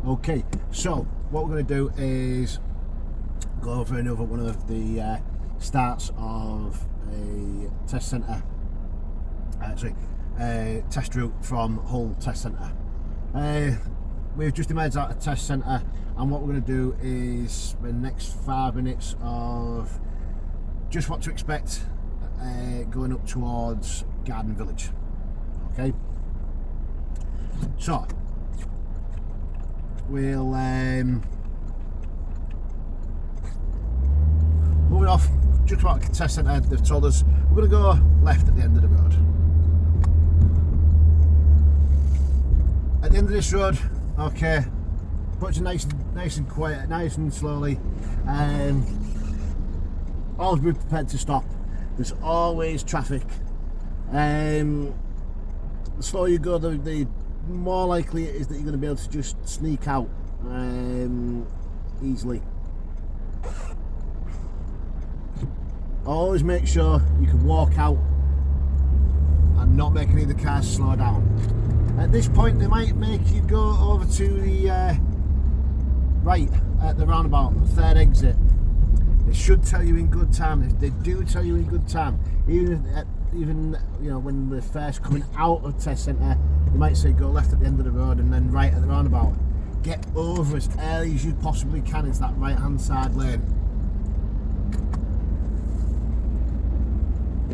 Okay, so what we're going to do is go over another one of the starts of a test centre, test route from Hull Test Centre. We've just emerged out of test centre, and what we're going to do is spend the next 5 minutes of just what to expect going up towards Garden Village. Okay, so we'll moving off just about the test centre. They've told us we're going to go left at the end of the road. At the end of this road, okay, approaching nice and quiet, nice and slowly. Always be prepared to stop. There's always traffic. The slower you go, the more likely it is that you're going to be able to just sneak out easily. Always make sure you can walk out and not make any of the cars slow down. At this point, they might make you go over to the right at the roundabout, the third exit. They should tell you in good time. They do tell you in good time. Even you know, when they're first coming out of test centre, they might say go left at the end of the road and then right at the roundabout. Get over as early as you possibly can into that right hand side lane.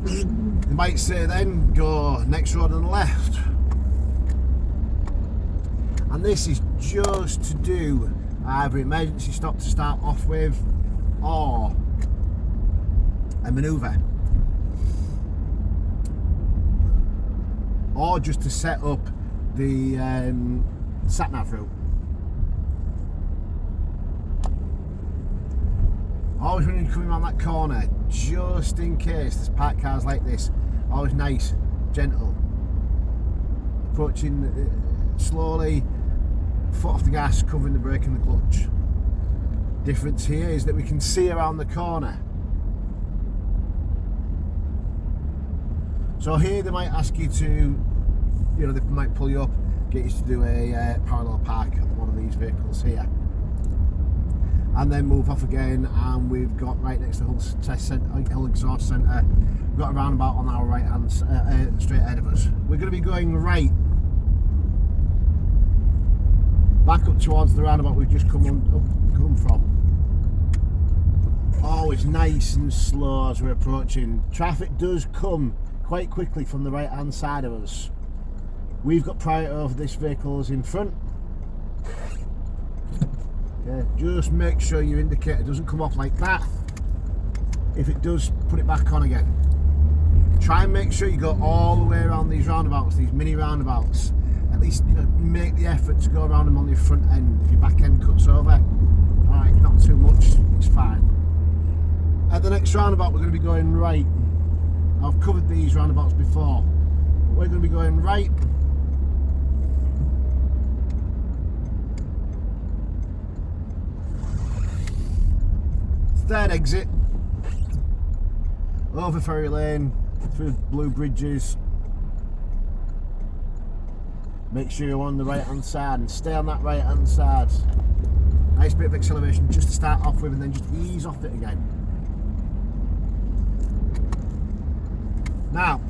They might say then go next road on the left. And this is just to do either emergency stop to start off with or a manoeuvre, or just to set up the sat-nav route. Always when you're coming around that corner, just in case there's parked cars like this, always nice, gentle, approaching slowly, foot off the gas, covering the brake and the clutch. Difference here is that we can see around the corner. So here they might ask you to, you know, they might pull you up, get you to do a parallel park on one of these vehicles here, and then move off again. And we've got right next to Hull Test Centre, Hull Exhaust Centre, we've got a roundabout on our right hand straight ahead of us. We're going to be going right back up towards the roundabout we've just come from. Always nice and slow as we're approaching. Traffic does come quite quickly from the right hand side of us. We've got priority over this vehicles in front. Okay, just make sure your indicator doesn't come off like that. If it does, put it back on again. Try and make sure you go all the way around these roundabouts, these mini roundabouts. At least, you know, make the effort to go around them on your front end. If your back end cuts over, alright, not too much, it's fine. At the next roundabout, we're going to be going right. I've covered these roundabouts before. We're going to be going right. Third exit. Over Ferry Lane, through blue bridges. Make sure you're on the right hand side and stay on that right hand side. Nice bit of acceleration just to start off with, and then just ease off it again. Now,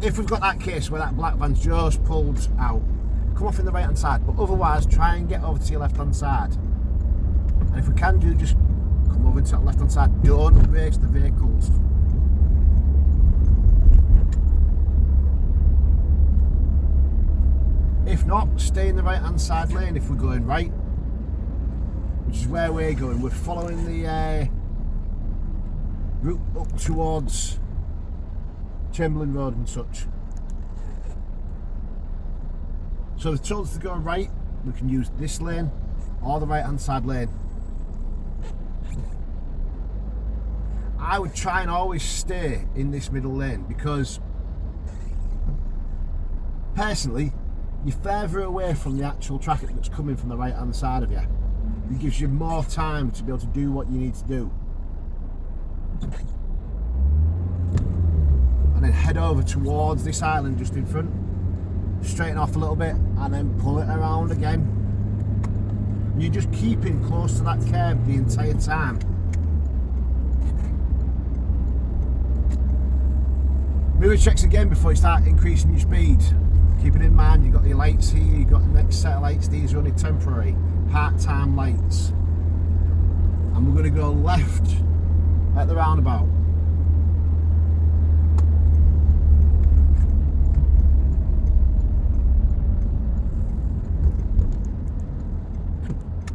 if we've got that case where that black van's just pulled out, come off in the right hand side, but otherwise try and get over to your left hand side. And if we can do, just come over to that left hand side. Don't race the vehicles. If not, stay in the right hand side lane if we're going right, which is where we're going. We're following the route up towards Chamberlain Road and such. So they've told us to go right. We can use this lane or the right hand side lane. I would try and always stay in this middle lane, because personally, you're further away from the actual traffic that's coming from the right hand side of you. It gives you more time to be able to do what you need to do. And then head over towards this island just in front, straighten off a little bit, and then pull it around again. And you're just keeping close to that curb the entire time. Mirror checks again before you start increasing your speed. Keeping in mind you've got your lights here, you've got the next set of lights, these are only temporary, part-time lights. And we're going to go left at the roundabout.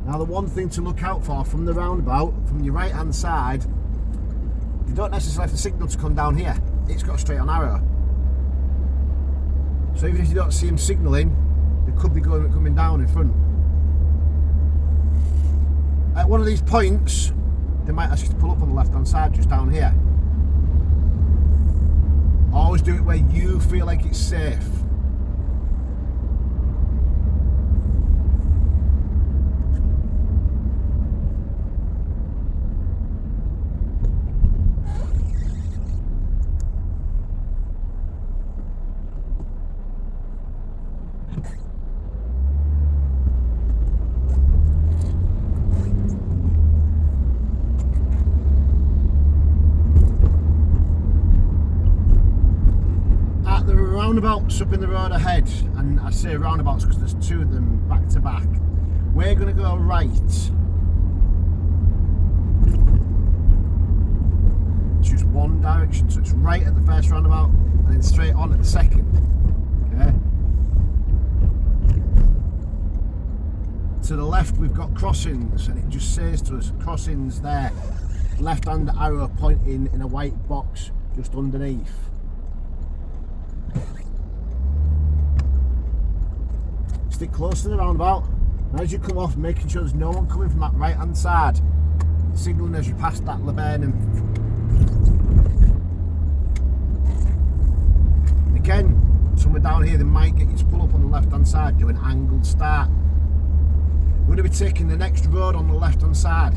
Now the one thing to look out for from the roundabout, from your right hand side, you don't necessarily have the signal to come down here. It's got a straight on arrow. So even if you don't see them signalling, they could be coming down in front. At one of these points, they might ask you to pull up on the left hand side, just down here. Always do it where you feel like it's safe. Roundabouts up in the road ahead, and I say roundabouts because there's two of them back to back. We're going to go right. Choose one direction, so it's right at the first roundabout and then straight on at the second. Okay. To the left we've got crossings, and it just says to us crossings there. Left hand arrow pointing in a white box just underneath. Stick close to the roundabout, and as you come off, making sure there's no one coming from that right hand side, signalling as you pass that laburnum. Again, somewhere down here they might get you to pull up on the left hand side, do an angled start. We're going to be taking the next road on the left hand side.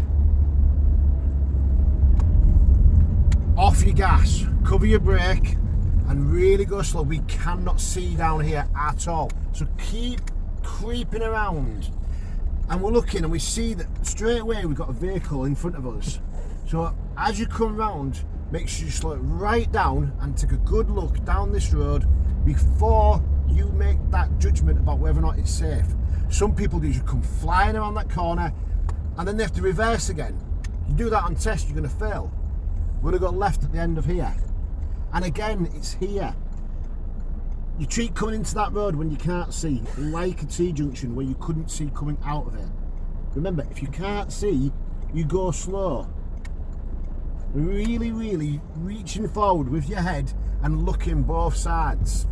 Off your gas, cover your brake, and really go slow. We cannot see down here at all, so keep creeping around. And we're looking and we see that straight away we've got a vehicle in front of us. So as you come round, make sure you slow it right down and take a good look down this road before you make that judgment about whether or not it's safe. Some people do, you come flying around that corner and then they have to reverse again. You do that on test, you're going to fail. We're going to go left at the end of here. And again, it's here. You treat coming into that road when you can't see like a T-junction where you couldn't see coming out of it. Remember, if you can't see, you go slow. Really, really reaching forward with your head and looking both sides.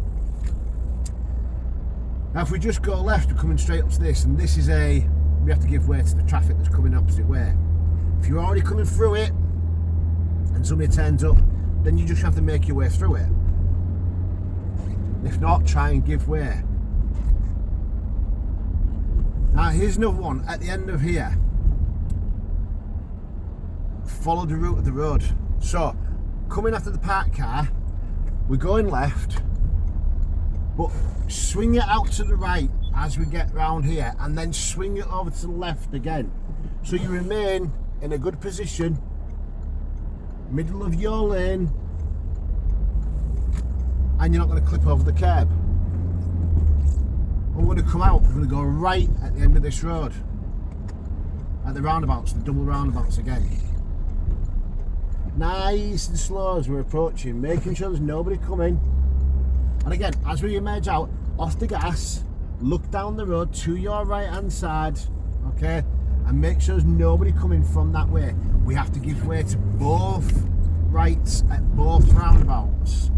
Now if we just go left, we're coming straight up to this, and this is we have to give way to the traffic that's coming opposite way. If you're already coming through it and somebody turns up, then you just have to make your way through it. If not, try and give way. Now here's another one at the end of here. Follow the route of the road. So coming after the parked car, we're going left, but swing it out to the right as we get round here, and then swing it over to the left again, so you remain in a good position, middle of your lane, and you're not going to clip over the curb. We're going to come out, we're going to go right at the end of this road, at the roundabouts, the double roundabouts again. Nice and slow as we're approaching, making sure there's nobody coming. And again, as we emerge out, off the gas, look down the road to your right hand side, okay, and make sure there's nobody coming from that way. We have to give way to both rights at both roundabouts.